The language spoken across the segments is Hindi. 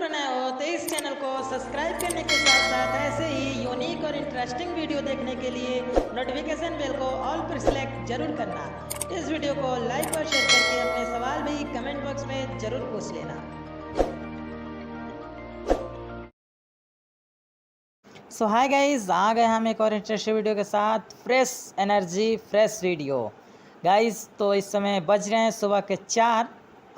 पर नए हो तो इस चैनल को सब्सक्राइब करने के साथ साथ ऐसे ही यूनिक और इंटरेस्टिंग वीडियो देखने के लिए नोटिफिकेशन बेल को ऑल पर सिलेक्ट जरूर करना। इस वीडियो को लाइक और शेयर करके अपने सवाल भी कमेंट बॉक्स में जरूर पूछ लेना। सो हाय गाइस, आ गए हम एक और इंटरेस्टिंग वीडियो के साथ, fresh energy fresh video guys. तो इस समय बज रहे हैं सुबह के 4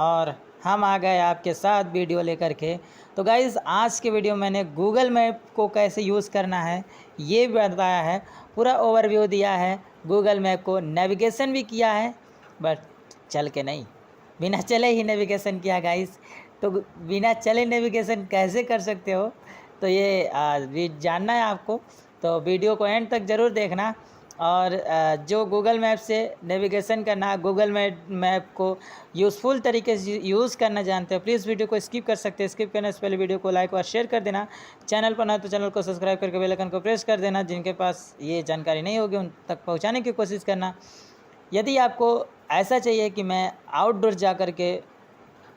और हम आ गए आपके साथ वीडियो लेकर के। तो गाइस, आज के वीडियो मैंने गूगल मैप को कैसे यूज़ करना है ये बताया है, पूरा ओवरव्यू दिया है। गूगल मैप को नेविगेशन भी किया है, बट चल के नहीं, बिना चले ही नेविगेशन किया गाइस। तो बिना चले नेविगेशन कैसे कर सकते हो, तो ये भी जानना है आपको, तो वीडियो को एंड तक ज़रूर देखना। और जो गूगल मैप से नेविगेशन करना, गूगल मैप को यूज़फुल तरीके से यूज़ करना जानते हो, प्लीज़ वीडियो को स्किप कर सकते हैं। स्किप करने से पहले वीडियो को लाइक और शेयर कर देना। चैनल पर ना तो चैनल को सब्सक्राइब करके बेल आइकन को प्रेस कर देना। जिनके पास ये जानकारी नहीं होगी उन तक पहुँचाने की कोशिश करना। यदि आपको ऐसा चाहिए कि मैं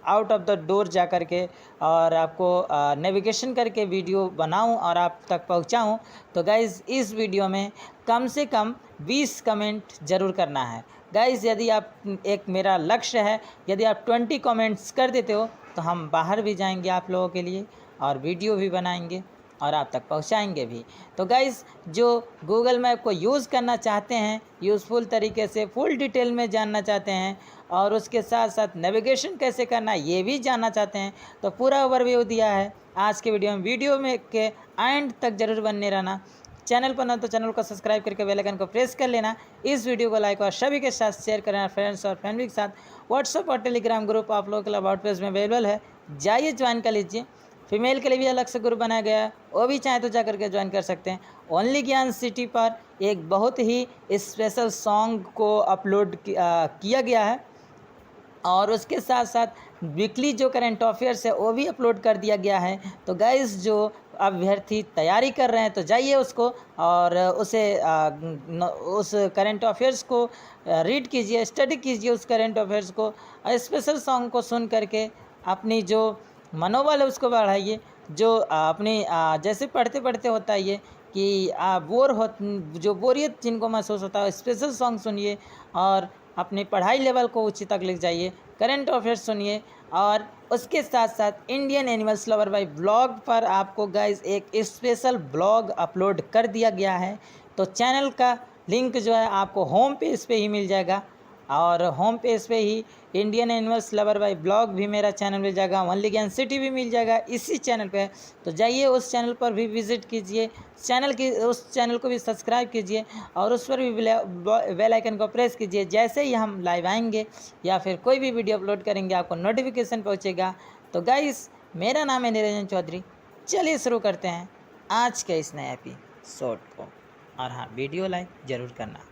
आउट ऑफ द डोर जा कर के और आपको नेविगेशन करके वीडियो बनाऊं और आप तक पहुंचाऊं, तो गाइज़ इस वीडियो में कम से कम 20 कमेंट ज़रूर करना है। गाइज़ यदि आप, एक मेरा लक्ष्य है, यदि आप 20 कमेंट्स कर देते हो तो हम बाहर भी जाएंगे आप लोगों के लिए और वीडियो भी बनाएंगे और आप तक पहुंचाएंगे भी। तो गाइज़, जो गूगल मैप को यूज़ करना चाहते हैं, यूज़फुल तरीके से फुल डिटेल में जानना चाहते हैं और उसके साथ साथ नेविगेशन कैसे करना ये भी जानना चाहते हैं, तो पूरा ओवरव्यू दिया है आज के वीडियो में। वीडियो में के एंड तक ज़रूर बनने रहना। चैनल पर ना तो चैनल को सब्सक्राइब करके बेल आइकन को प्रेस कर लेना। इस वीडियो को लाइक और सभी के साथ शेयर करना, फ्रेंड्स और फैमिली के साथ। व्हाट्सअप और टेलीग्राम ग्रुप आप लोगों के लिए अबाउट पेज में अवेलेबल है, जाइए ज्वाइन कर लीजिए। फीमेल के लिए भी अलग से ग्रुप बनाया गया है, वो भी चाहे तो जा करके ज्वाइन कर सकते हैं। ओनली ज्ञान सिटी पर एक बहुत ही स्पेशल सॉन्ग को अपलोड किया गया है और उसके साथ साथ वीकली जो करंट अफेयर्स है वो भी अपलोड कर दिया गया है। तो गाइस, जो अभ्यर्थी तैयारी कर रहे हैं तो जाइए उसको और उस करंट अफेयर्स को रीड कीजिए, स्टडी कीजिए उस करंट अफेयर्स को, स्पेशल सॉन्ग को सुन करके अपनी जो मनोबल है उसको बढ़ाइए। जो अपनी जैसे पढ़ते पढ़ते होता है ये कि जो बोरियत जिनको महसूस होता है, स्पेशल सॉन्ग सुनिए और अपनी पढ़ाई लेवल को ऊंची तक ले जाइए। करंट अफेयर्स सुनिए और उसके साथ साथ Indian animals lover by blog पर आपको गाइस एक स्पेशल ब्लॉग अपलोड कर दिया गया है। तो चैनल का लिंक जो है आपको होम पेज पे ही मिल जाएगा और होम पेज पे ही Indian animals lover by blog भी मेरा चैनल मिल जाएगा, ओनली ज्ञान सिटी भी मिल जाएगा इसी चैनल पे। तो जाइए उस चैनल पर भी विजिट कीजिए, उस चैनल को भी सब्सक्राइब कीजिए और उस पर भी बेल आइकन को प्रेस कीजिए। जैसे ही हम लाइव आएंगे या फिर कोई भी वीडियो अपलोड करेंगे आपको नोटिफिकेशन पहुँचेगा। तो गाइस, मेरा नाम है निरंजन चौधरी। चलिए शुरू करते हैं आज के इस नए एपिसोड को। और हाँ, वीडियो लाइक ज़रूर करना।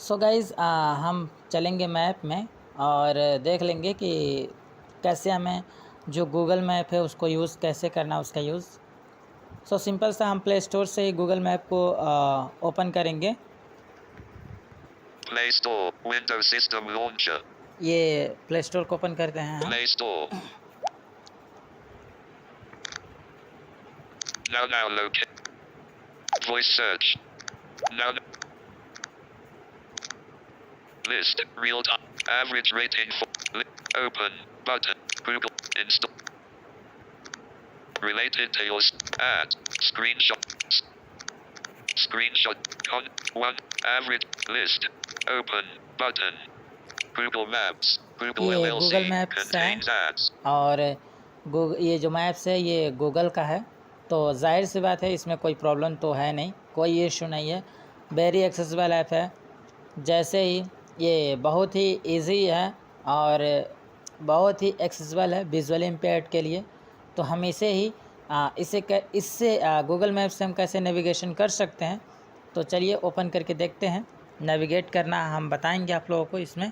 सो गाइज़, हम चलेंगे मैप में और देख लेंगे कि कैसे हमें जो गूगल मैप है उसको यूज़ कैसे करना, उसका यूज़। सो सिंपल सा हम प्ले स्टोर से ही गूगल मैप को ओपन करेंगे। Play store, window system launcher. ये प्ले स्टोर को ओपन करते हैं। Play store. Now locate. Voice search. Now. List. Real time. Average rating for. Open. Button. Google. Install. Related tales. Add. Screenshot. Screenshot. 1. Average. List. Open. Button. Google Maps. Google ये LLC. Google maps Contains ads. और ये जो मैप्स है ये गूगल का है, तो जाहिर सी बात है इसमें कोई प्रॉब्लम तो है नहीं, कोई इशू नहीं है। वेरी एक्सेसिबल ऐप है। जैसे ही ये बहुत ही इजी है और बहुत ही एक्सेसिबल है विजुअली इम्पेयर्ड के लिए। तो हम इससे गूगल मैप से हम कैसे नेविगेशन कर सकते हैं, तो चलिए ओपन करके देखते हैं। नेविगेट करना हम बताएंगे आप लोगों को इसमें।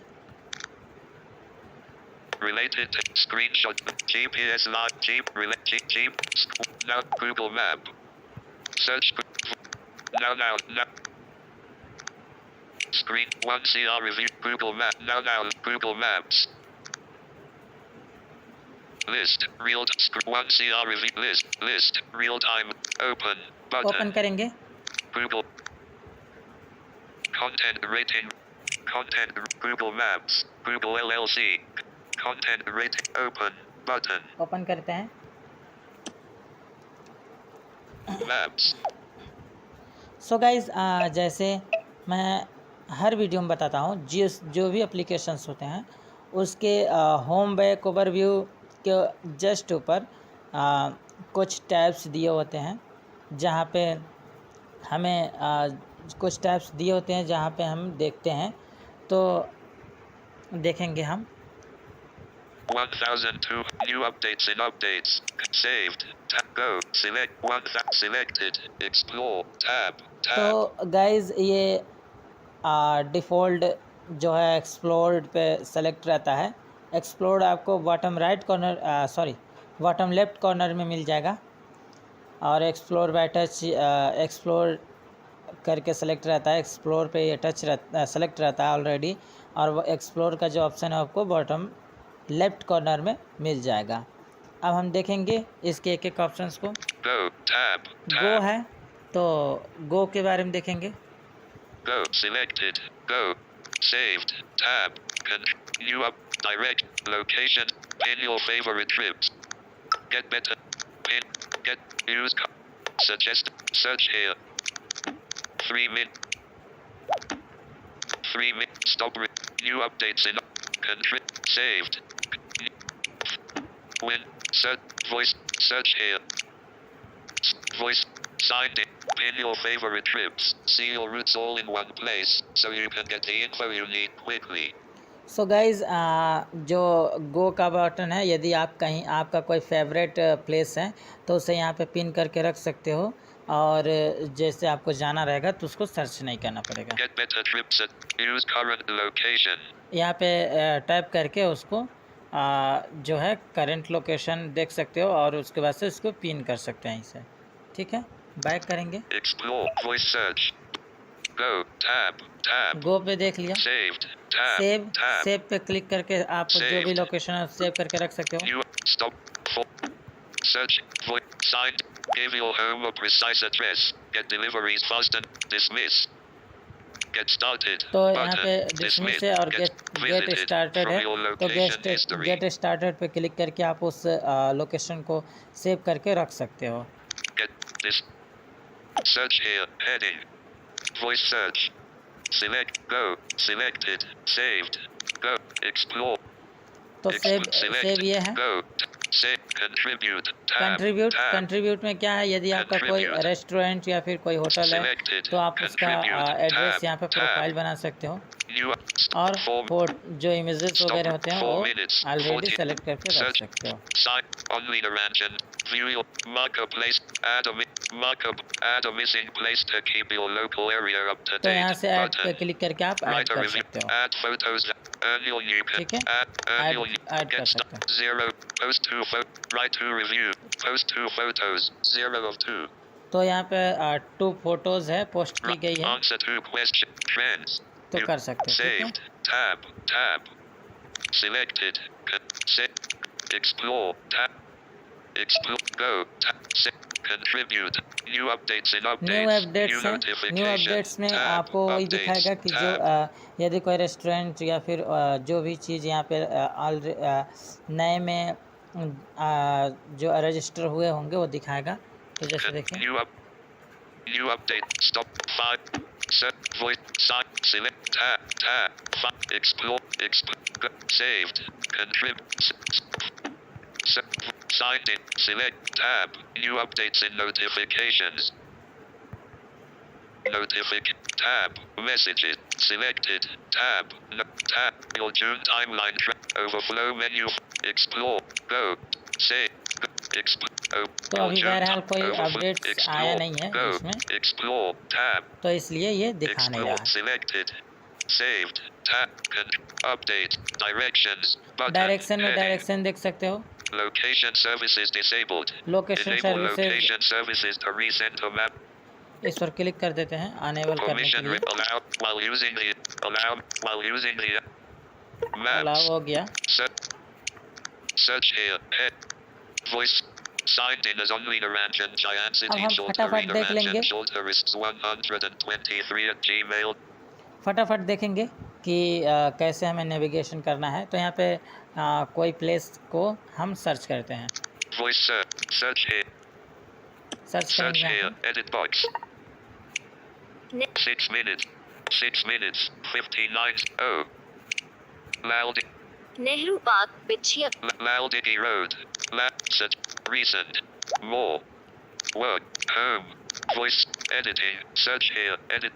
related screenshot GPS live Jeep Jeep now Google Map search now screen 1CR review Google Map now Google Maps list real 1CR review list real time open open button करेंगे। Google content rating content Google Maps Google LLC content rating open button open करते हैं। Maps सो गाइज जैसे मैं हर वीडियो में बताता हूँ जो भी एप्लीकेशंस होते हैं उसके होम बैक ओवरव्यू के जस्ट ऊपर कुछ टैब्स दिए होते हैं जहाँ पे हमें कुछ टैब्स दिए होते हैं जहाँ पे हम देखते हैं। तो देखेंगे हम 1002 new updates in updates saved go select one selected explore tab तो गाइज ये डिफ़ॉल्ट जो है एक्सप्लोर्ड पे सेलेक्ट रहता है। एक्सप्लोर्ड आपको bottom right corner bottom left corner में मिल जाएगा और एक्सप्लोर बाय टच एक्सप्लोर करके सेलेक्ट रहता है। एक्सप्लोर पे ये टच सेलेक्ट रहता है ऑलरेडी और वो एक्सप्लोर का जो ऑप्शन है आपको बॉटम लेफ़्ट कॉर्नर में मिल जाएगा। अब हम देखेंगे इसके एक एक ऑप्शंस को। गो है तो गो के बारे में देखेंगे। Go selected. Go saved. Tab. New up direct location. Pin your favorite trips. Get better. Pin. Get use. Suggest. Search here. 3 min. 3 min. Stop. New updates in. Saved. Win. Search. Voice. Search here. Voice. Signed in. Pin your favorite trips. See your routes all in one place, so you can get the info you need quickly. So guys जो गो का बटन है, यदि आप कहीं आपका कोई फेवरेट प्लेस है तो उसे यहाँ पे पिन करके रख सकते हो और जैसे आपको जाना रहेगा तो उसको सर्च नहीं करना पड़ेगा। Get better trips at use current location. यहाँ पे टैप करके उसको जो है करंट लोकेशन देख सकते हो और उसके बाद से उसको पिन कर सकते हैं इसे। ठीक है, बैक करेंगे। Explore voice search. Go tab. गो पे देख लिया। Saved tab. सेव पे क्लिक करके आप जो भी लोकेशन है सेव करके रख सकते हो। Stop. Search voice signed. Give your home a precise address. Get deliveries fast and dismiss. Get started. तो यहाँ पे डिसमिस है और गेट स्टार्टेड है तो गेट स्टार्टेड पे क्लिक करके आप उस लोकेशन को सेव करके रख सकते हो। Get this. Search here. Heading. Voice search. Select. Go. Selected. Saved. Go. Explore. तो सेव ये है। Go. Save. Contribute. Tab. Contribute में क्या है, यदि आपका कोई रेस्टोरेंट या फिर कोई होटल है तो आप उसका एड्रेस यहाँ पे प्रोफाइल बना सकते हो और जो इमेजेस वगैरह होते हैं वो ऑलरेडी सेलेक्ट करके रख सकते हो। View your marketplace. Add a missing place to keep your local area up to date. तो यहाँ से ऐड पे क्लिक करके आप ऐड कर सकते हो। Add photos. ठीक है, ऐड कर सकते हो। 0 post 2 write to review. Post 2 photos. 0 of 2. तो यहाँ पे 2 फोटोज है पोस्ट की गई है Answer to question. Trends. तो कर सकते हो। Saved. Tab. Selected. Explore. Tab. Explore. Go. Contribute. New updates in updates. New updates में आपको वही दिखाएगा कि जो यदि कोई रेस्टोरेंट या फिर जो भी चीज़ यहाँ पे नए में जो रजिस्टर हुए होंगे वो दिखाएगा। तो जैसे देखिए New update. Stop 5. Set voice sign select tab. Explore. Saved. Contribute. Signed in. Select tab. New updates in notifications. Tab. Messages. Selected. Tab. Tab. Your June timeline. Overflow menu. Explore. Go. Save. तो अभी बहरहाल कोई अपडेट आया नहीं है इसमें, Explore. Tab. तो इसलिए ये दिखा नहीं रहा है। Selected. Saved. Tab. Update. Directions. Button. Direction में Heading. डायरेक्शन देख सकते हो, Location services disabled. Location Enable services, location services to resend a map. इस पर क्लिक कर देते हैं अनेबल करने के Permission लिए। allow while using the allow maps. हो गया। Search here. Head. Voice. Signed in as Onlina Ranch and Giant अब City हम Shorter फटाफट Reader देख Ranch लेंगे, and Shorter Risks 123 at Gmail. फटाफट देखेंगे कि कैसे हमें नेविगेशन करना है। तो यहाँ पे कोई प्लेस को हम सर्च करते हैं, Voice search here. Search Search करेंगे here. यहाँ पे। Edit box. 6 minutes. 6 minutes. 59. Oh. Loud. Nehru park बिछिया Laldiggy Road. Search. Recent. More. Work. Home. Voice. Editing. Search here. Edit.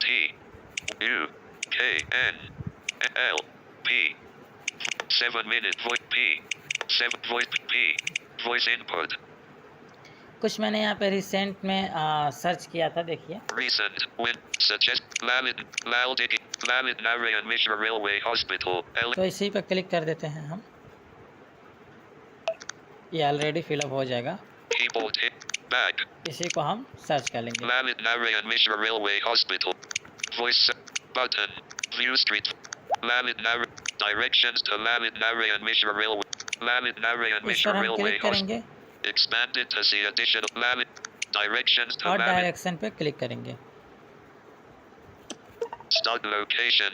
T. U. K. N. L. P. 7 minute. Voice P. 7 voice P. Voice input. कुछ मैंने यहाँ पे रिसेंट में सर्च किया था, देखिए। Recent. Win. Suggest. Laldiggy. Lalid Narayan Mishra Railway Hospital. तो इसी पे क्लिक कर देते हैं हम, ये ऑलरेडी फिलअप हो जाएगा। Keyboard hit. Back. इसी को हम सर्च कर लेंगे। Lalid Narayan Mishra Railway Hospital. Voice button. View street. Lalid Narayan. Directions to Lalid Narayan Mishra Railway. Lalid Narayan इस पर Mishra हम Railway क्लिक करेंगे Hospital. Expanded to see additional Lalid. Directions to और Lalid. डायरेक्शन पे क्लिक करेंगे। Start location.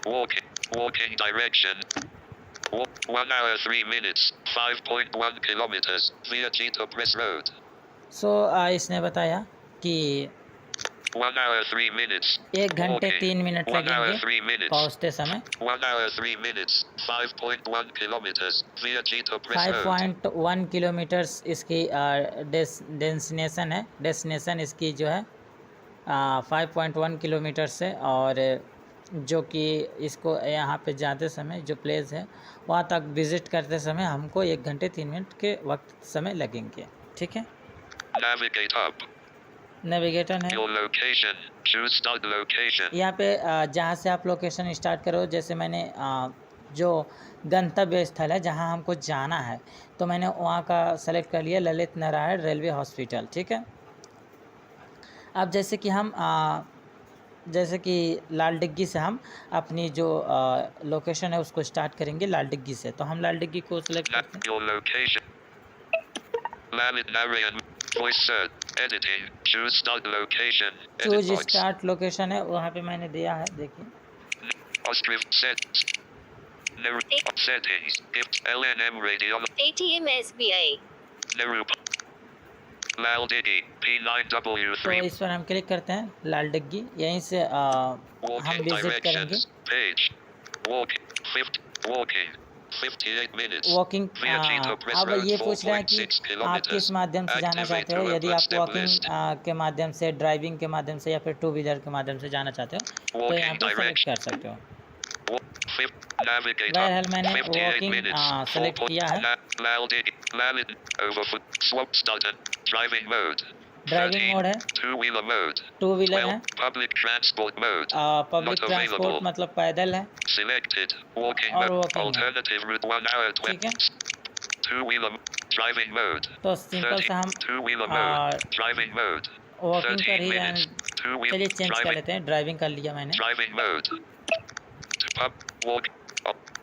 Walking direction. 1 hour 3 minutes. 5.1 kilometers. Via Cheetah Press Road. सो इसने बताया कि 1 hour 3 minutes. 1 घंटे 3 मिनट 1 hour लगेंगे 3 minutes. पहुँचते समय। 1 hour 3 minutes. 5.1 kilometers. Via Cheetah Press Road. 5.1 kilometres इसकी डेस्टिनेशन है, डेस्टिनेशन इसकी जो है 5.1 किलोमीटर से, और जो कि इसको यहाँ पे जाते समय जो प्लेस है वहाँ तक विज़िट करते समय हमको 1 घंटे 3 मिनट के वक्त समय लगेंगे। ठीक है, Navigate up. नेविगेटर है Your location. Choose start location. यहाँ पे। जहाँ से आप लोकेशन स्टार्ट करो, जैसे मैंने जो गंतव्य स्थल है जहाँ हमको जाना है, तो मैंने वहाँ का सेलेक्ट कर लिया, ललित नारायण रेलवे हॉस्पिटल। ठीक है, अब जैसे कि हम जैसे कि लाल डिग्गी से हम अपनी जो लोकेशन है उसको स्टार्ट करेंगे लाल डिग्गी से, तो हम लाल डिग्गी को सेलेक्ट करते हैं। Your location. Lalid Narayan. Voice search. Editing. Choose start location. Edit choose box. Start location है, वहाँ पे मैंने दिया है, देखिए। Ostrich set. Settings. Gift LNM radio. ATM SBI Nerup. Laldiggy. तो P9W3. इस पर हम क्लिक करते हैं, लाल डिग्गी, यहीं से हम Walking विजिट करेंगे। directions. Page. Walking. 58 minutes. Walking Via Cheetah Press अब Road, ये पूछ रहा है कि 4.6 आप kilometers. किस माध्यम से जाना Activate चाहते हो, your यदि आप step वॉकिंग list. के माध्यम से, ड्राइविंग के माध्यम से या फिर 2 व्हीलर के माध्यम से जाना चाहते हो तो यहाँ पे सेलेक्ट कर सकते हो। Navigate बहरहाल up. मैंने 58 वॉकिंग minutes. सेलेक्ट किया है। Lalid. Overfoot. Swap started. Driving mode. Driving 13. Mode है, Two-wheeler mode. 2 व्हीलर है, 12. Public transport mode. Public Not transport available. मतलब पैदल है, Selected. Walking और mode. walking है। Alternative route 1 hour ठीक है, 20. Two-wheeler. Driving mode. तो सिंपल से हम 30. Two-wheeler mode. Driving mode. Walking पर 13 ही minutes. Two-wheeler. चलिए चेंज कर Driving. लेते हैं, ड्राइविंग कर लिया मैंने। Driving mode. Walk.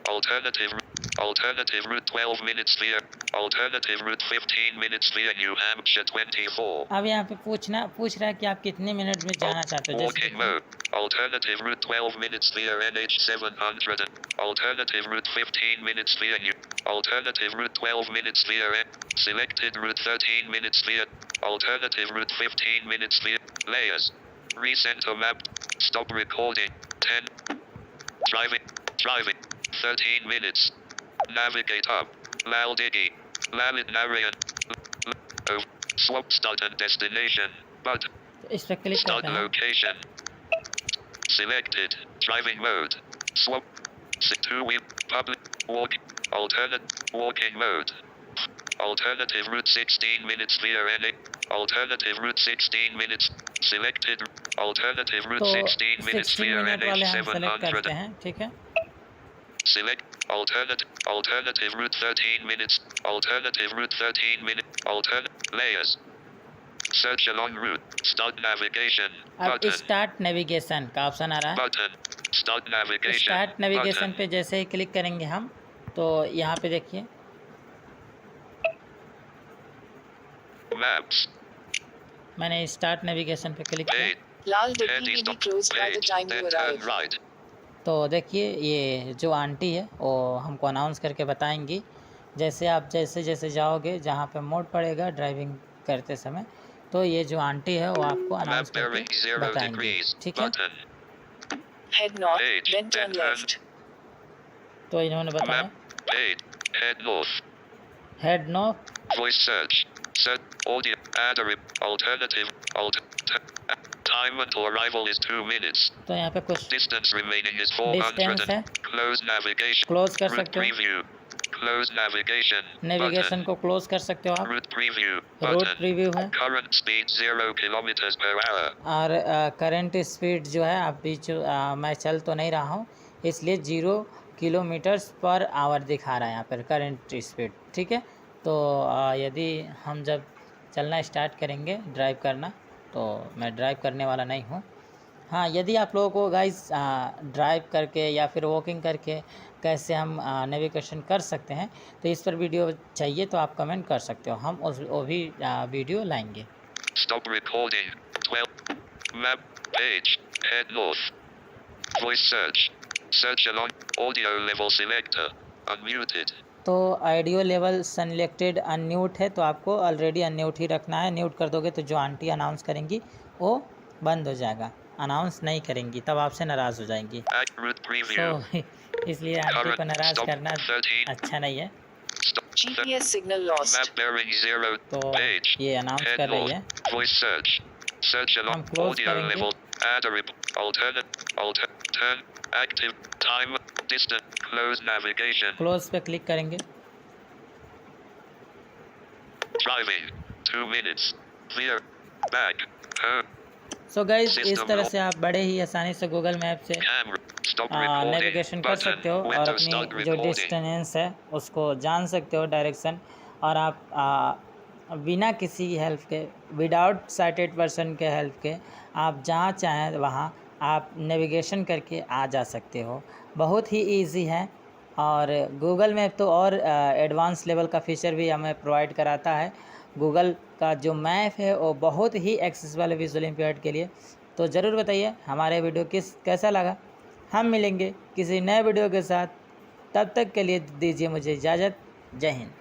Alternative route 12 minutes via. Alternative route 15 minutes via New Hampshire 24. अब यहाँ पे पूछ रहा है कि आप कितने मिनट में जाना चाहते हो, जैसे Walking mode. Alternative route 12 minutes via NH 700. Alternative route 15 minutes via New. Alternative route 12 minutes via N. Selected route 13 minutes via. Alternative route 15 minutes via. Layers. Recenter map. Stop recording. 10. Driving. 13 minutes. Navigate up. Laldiggy. Lalid Narayan. Swap start and destination. But. इस पर क्लिक Start करते हैं। location. Selected. Driving mode. Swap. Two-wheel. Public. Walking mode. Alternative route 16 minutes via NA. Alternative route 16 minutes. Selected. Alternative route तो 16 minutes 16 via मिनट वाले हम NH सेलेक्ट 700. करते हैं, ठीक है। Select alternative route 13 minutes. Alternative route 13 minutes. Layers. Search along route. Start navigation. अब Button. स्टार्ट नेविगेशन का ऑप्शन आ रहा है। Button. Start navigation. Start navigation Button. पे जैसे ही क्लिक करेंगे हम, तो यहाँ पे देखिए Maps. मैंने स्टार्ट नेविगेशन पे क्लिक किया। Page. Lal Head Dippi east may be of closed by the page. time Then you turn arrive. right. तो देखिए ये जो आंटी है वो हमको अनाउंस करके बताएंगी। जैसे आप जैसे जैसे जाओगे जहाँ पे मोड पड़ेगा ड्राइविंग करते समय, तो ये जो आंटी है वो आपको अनाउंस Map bearing करके 0 बताएंगे, degrees. ठीक है। Button. Head north, Page. then turn Then turn. left. तो इन्होंने बताया Map. Page. Head north. Head नो Voice search. Set audio. Add a alternative. Time until arrival is 2 minutes. तो यहाँ पे कुछ Distance remaining is 400. डिस्टेंस है, Close navigation. क्लोज कर Route सकते हो। preview. Close navigation. Navigation Button. को क्लोज कर सकते हो आप। Route preview. Route Button. Preview है, Current speed 0 kilometers per hour. और करंट स्पीड जो है अभी जो मैं चल तो नहीं रहा हूँ, इसलिए 0 किलोमीटर्स पर आवर दिखा रहा है यहाँ पर करंट स्पीड, ठीक है। तो यदि हम जब चलना स्टार्ट करेंगे ड्राइव करना, तो मैं ड्राइव करने वाला नहीं हूँ। हाँ, यदि आप लोगों को गाइस ड्राइव करके या फिर वॉकिंग करके कैसे हम नेविगेशन कर सकते हैं, तो इस पर वीडियो चाहिए तो आप कमेंट कर सकते हो, हम उस वो भी वीडियो लाएंगे। Stop recording. 12. Map. Page. Head north. Voice search. Search along. Audio level selector. Unmuted. तो ऑडियो लेवल सेलेक्टेड अनम्यूट है, तो आपको ऑलरेडी अनम्यूट ही रखना है। म्यूट कर दोगे तो जो आंटी अनाउंस करेंगी वो बंद हो जाएगा, अनाउंस नहीं करेंगी, तब आपसे नाराज़ हो जाएंगी। Route preview. तो इसलिए आंटी को नाराज़ करना 13. अच्छा नहीं है। Stop. GPS signal lost. Map bearing 0. तो Page. ये अनाउंस Head कर रही north. है। Voice search. Search along. हम close Audio करेंगे। level. Add a turn. Active. Time. Distance. Close navigation. Close पे क्लिक करेंगे। Driving. 2 minutes. Veer. Back. So guys इस System तरह lock. से आप बड़े ही आसानी से गूगल मैप से Camera. Stop recording. नेविगेशन कर Button. सकते हो When और to start अपनी जो recording. डिस्टेंस है उसको जान सकते हो, डायरेक्शन, और आप बिना किसी हेल्प के, विदाउट साइटेड पर्सन के हेल्प के, आप जहाँ चाहें वहाँ आप नेविगेशन करके आ जा सकते हो। बहुत ही इजी है, और गूगल मैप तो और एडवांस लेवल का फीचर भी हमें प्रोवाइड कराता है। गूगल का जो मैप है वो बहुत ही एक्सेसिबल है विजुअल इम्पेयर्ड के लिए। तो ज़रूर बताइए हमारे वीडियो कैसा लगा। हम मिलेंगे किसी नए वीडियो के साथ, तब तक के लिए दीजिए मुझे इजाज़त। जय हिंद।